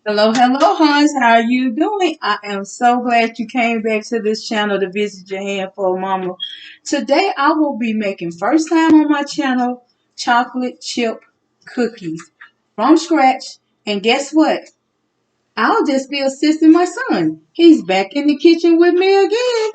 Hello, hello, Hans. How are you doing? I am so glad you came back to this channel to visit your handful, Mama. Today, I will be making first time on my channel chocolate chip cookies from scratch. And guess what? I'll just be assisting my son. He's back in the kitchen with me again.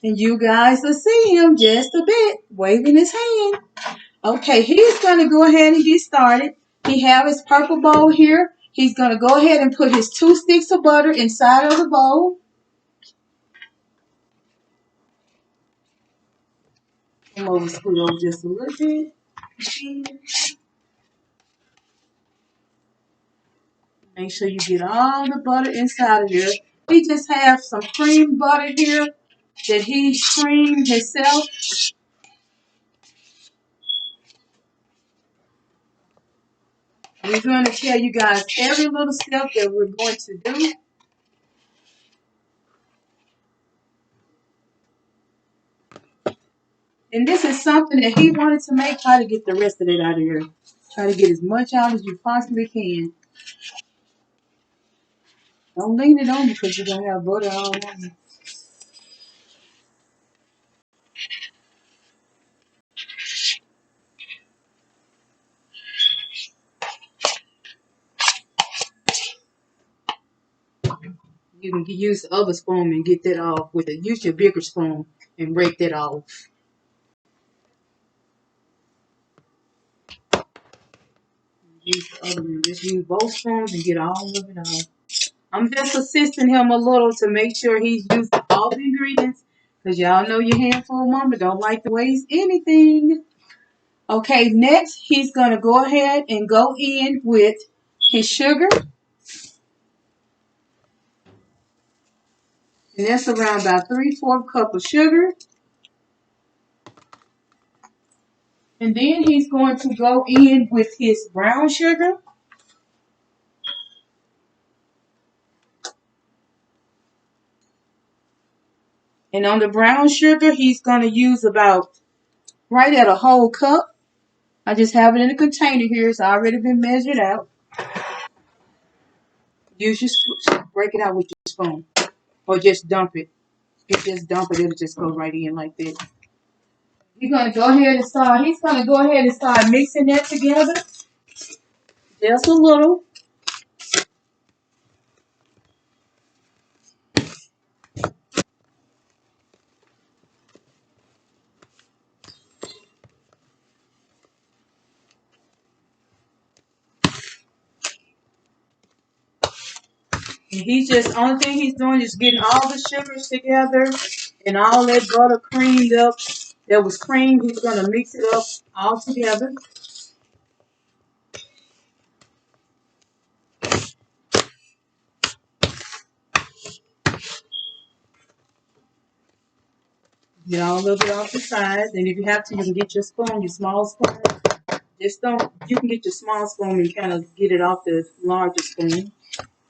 And you guys will see him just a bit waving his hand. Okay, he's going to go ahead and get started. He have his purple bowl here. He's going to go ahead and put his 2 sticks of butter inside of the bowl. I'm going to scoot over just a little bit. Make sure you get all the butter inside of here. He just have some cream butter here that he creamed himself. We're going to tell you guys every little step that we're going to do. And this is something that he wanted to make. Try to get the rest of it out of here. Try to get as much out as you possibly can. Don't lean it on because you're going to have butter all on you. You can use the other spoon and get that off with it. Use your bigger spoon and rake that off. Use the other one. Just use both spoons and get all of it off. I'm just assisting him a little to make sure he's using all the ingredients because y'all know your handful mama don't like to waste anything. Okay, next he's going to go ahead and go in with his sugar. And that's around about 3/4 cup of sugar. And then he's going to go in with his brown sugar. And on the brown sugar, he's going to use about right at a whole cup. I just have it in a container here. It's already been measured out. Use your spoon. Break it out with your spoon. Or just dump it. If you just dump it, it'll just go right in like that. He's going to go ahead and start mixing that together. Just a little. And only thing he's doing is getting all the sugars together and all that butter creamed up. That was creamed. He's going to mix it up all together. Get all of it off the sides. And if you have to, you can get your spoon, your small spoon. You can get your small spoon and kind of get it off the larger spoon.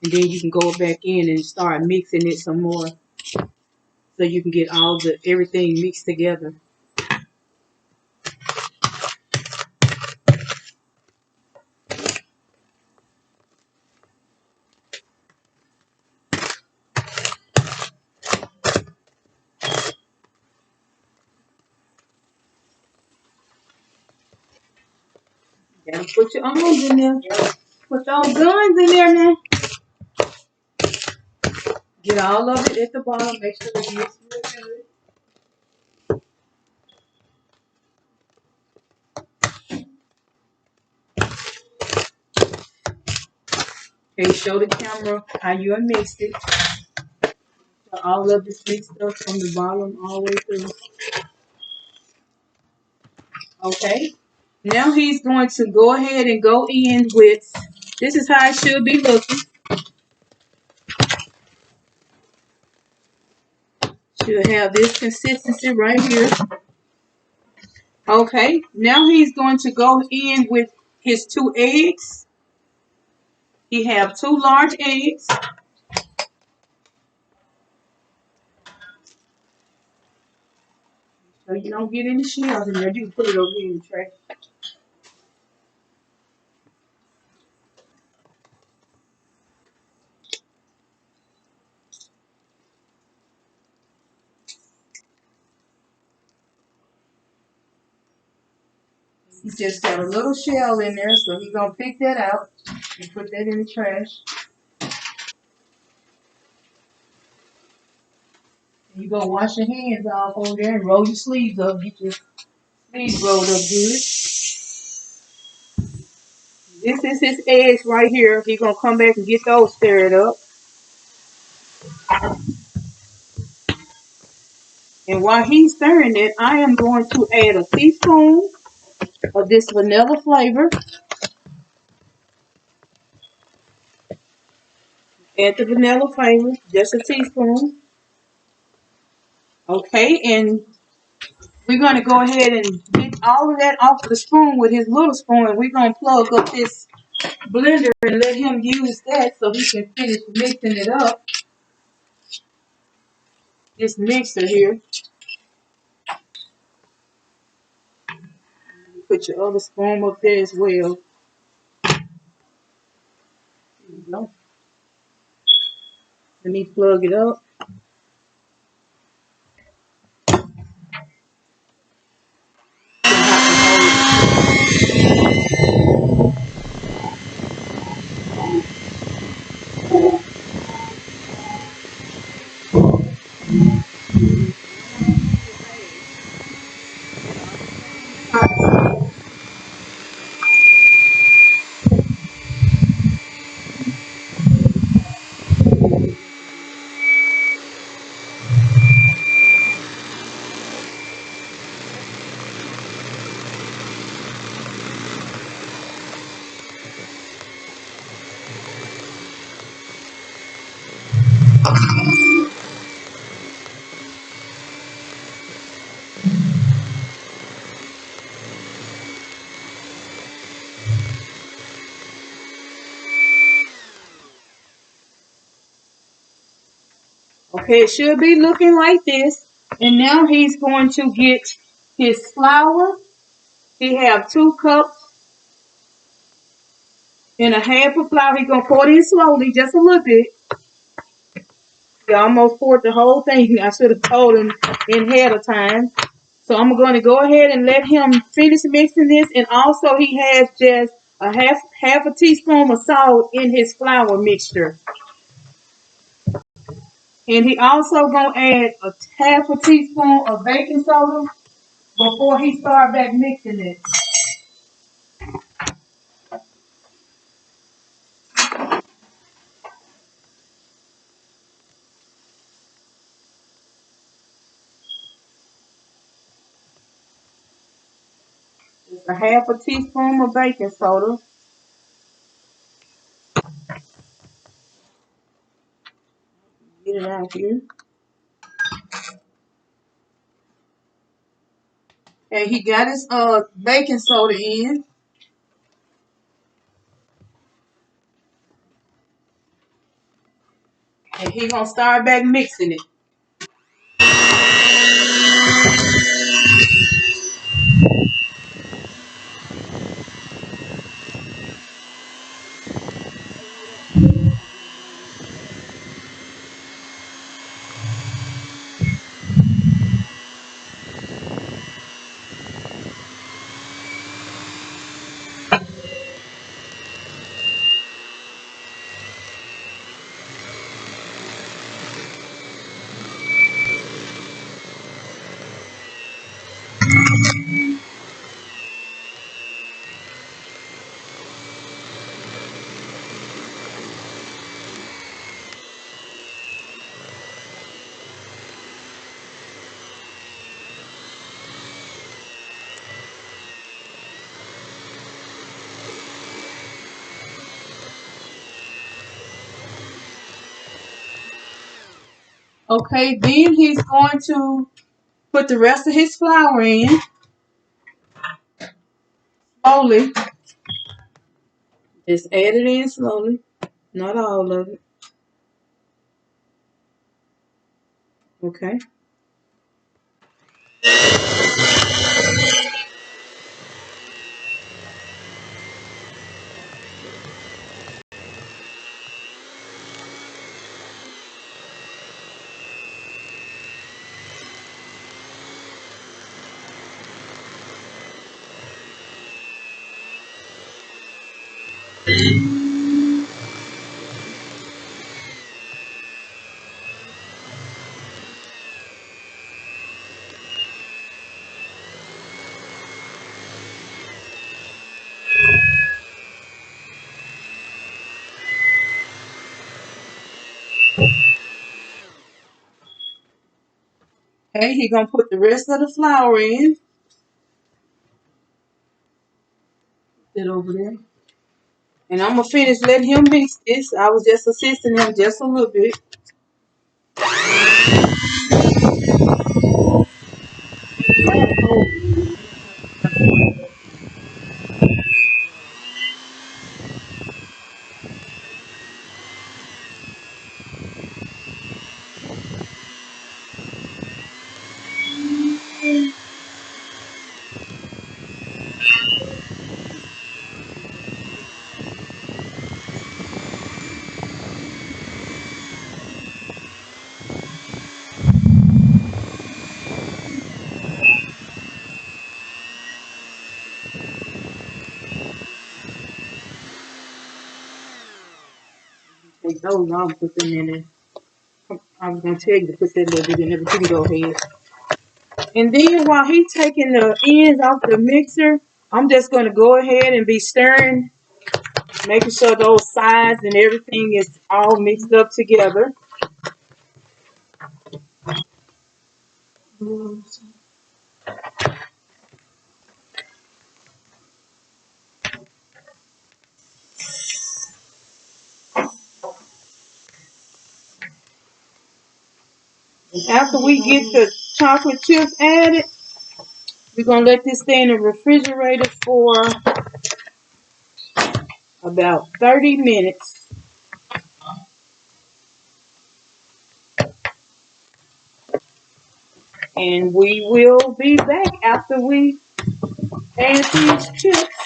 And then you can go back in and start mixing it some more. So you can get everything mixed together. You gotta put your arms in there. Put those guns in there now. Get all of it at the bottom. Make sure it's mixed real good. Okay, show the camera how you mixed it. So all of this mixed up from the bottom all the way through. Okay. Now he's going to go ahead and go in with, this is how it should be looking. Should have this consistency right here. Okay. Now he's going to go in with his 2 eggs. He have 2 large eggs. So you don't get any shells in there. You can put it over here in the tray. He just got a little shell in there, so he's gonna pick that out and put that in the trash. You gonna wash your hands off over there and roll your sleeves up. Get your sleeves rolled up good. This is his eggs right here. He's gonna come back and get those stirred up. And while he's stirring it, I am going to add a teaspoon of this vanilla flavor. Add the vanilla flavor, just a teaspoon. Okay, and we're going to go ahead and get all of that off the spoon with his little spoon. And we're going to plug up this blender and let him use that so he can finish mixing it up. This mixer here. Put your other spoon up there as well. There you go. Let me plug it up. Okay, it should be looking like this. And now he's going to get his flour. He have 2 cups and a half of flour. He's going to pour it in slowly, just a little bit. He almost poured the whole thing. I should have told him in ahead of time. So I'm going to go ahead and let him finish mixing this. And also he has just a half a teaspoon of salt in his flour mixture. And he also going to add a half a teaspoon of baking soda before he start back mixing it. Just a half a teaspoon of baking soda. Get it out here. And he got his baking soda in. And he gonna start back mixing it. Okay, then he's going to put the rest of his flour in slowly. Just add it in slowly, not all of it. Okay. Okay, he gonna put the rest of the flour in. That over there. And I'm gonna finish letting him mix this. I was just assisting him just a little bit. Take those off, put them in there. I was gonna tell you to put that little bit in there, but you can go ahead. And then while he's taking the ends off the mixer, I'm just gonna go ahead and be stirring, making sure those sides and everything is all mixed up together. And after we get the chocolate chips added, we're gonna let this stay in the refrigerator for about 30 minutes. And we will be back after we add these chips.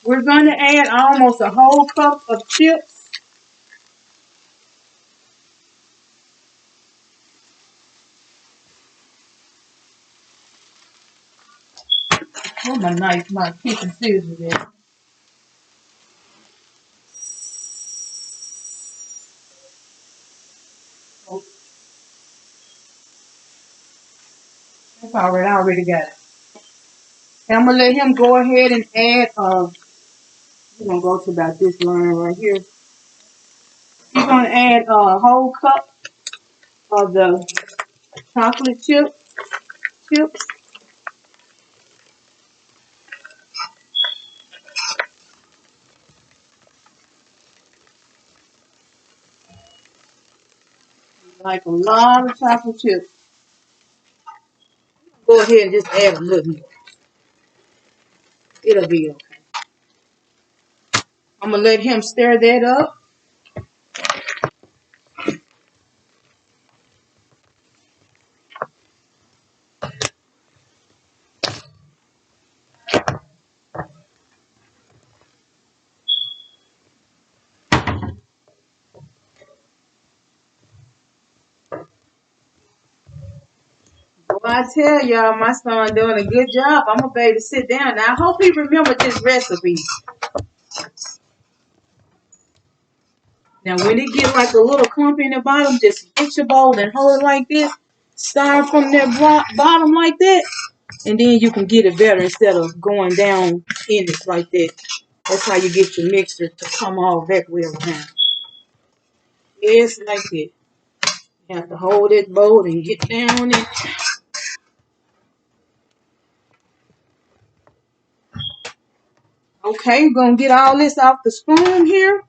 We're gonna add almost a whole cup of chips. Oh, my knife, my kitchen scissors there. Oh, that's all right, I already got it. And I'm gonna let him go ahead and add, we're gonna go to about this line right here. He's gonna add a whole cup of the chocolate chips, like a lot of chocolate chips. Go ahead and just add a little more. It'll be okay. I'm gonna let him stir that up. Well, I tell y'all, my son doing a good job. I'm gonna be able to sit down now. I hope he remembered this recipe. Now, when it get like a little clump in the bottom, just get your bowl and hold it like this. Start from that bottom like that, and then you can get it better instead of going down in it like that. That's how you get your mixture to come all that way around. Yes, like that. You have to hold that bowl and get down it. Okay, we're gonna get all this off the spoon here.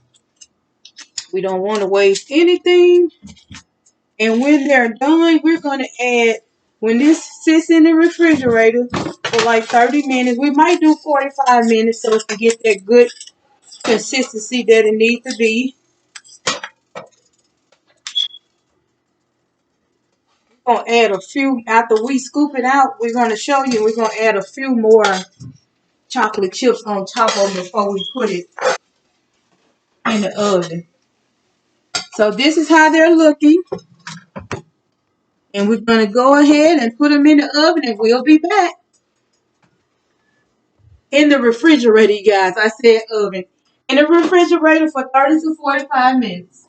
We don't want to waste anything. And when they're done, we're going to add, when this sits in the refrigerator for like 30 minutes, we might do 45 minutes so it can get that good consistency that it needs to be. We're going to add a few, after we scoop it out, we're going to show you, we're going to add a few more chocolate chips on top of it before we put it in the oven. So this is how they're looking. And we're going to go ahead and put them in the oven and we'll be back. in the refrigerator, you guys. I said oven. In the refrigerator for 30 to 45 minutes.